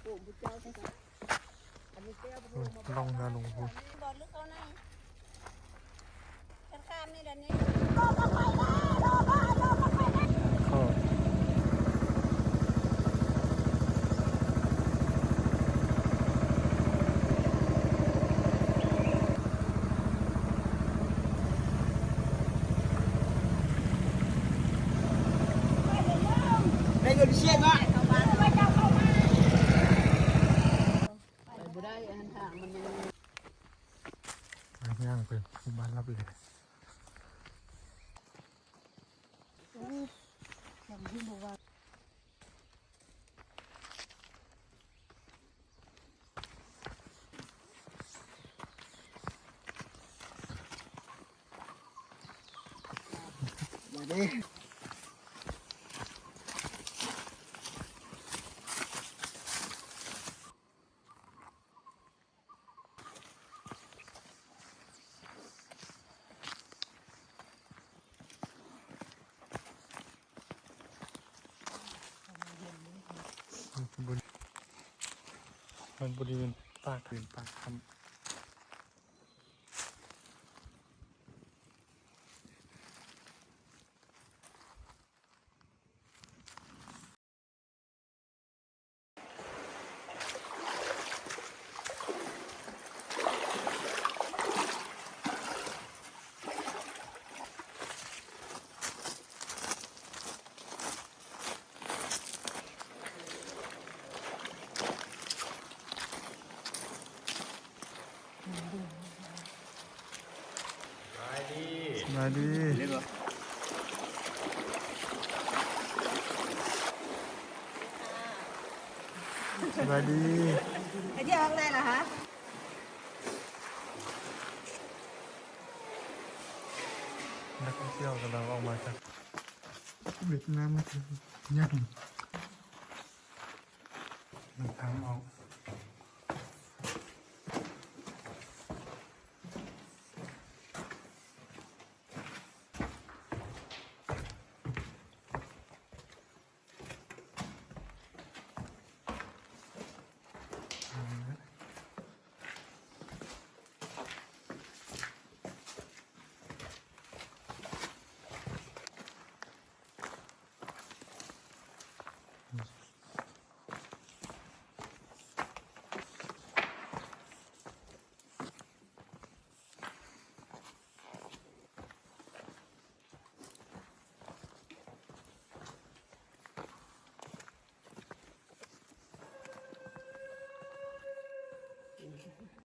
ลองนะลุงพูดได้เงินเชียร์บ้างย่างเป็นบ้านรับเลยมาดิมันบริเวณปากคืนปากคำมาดีสวัสดีไอ้ที่ข้างในเหรอคะนักท่องเที่ยวกำลังออกมาจากเวียดนามมาถึงย่างทางออก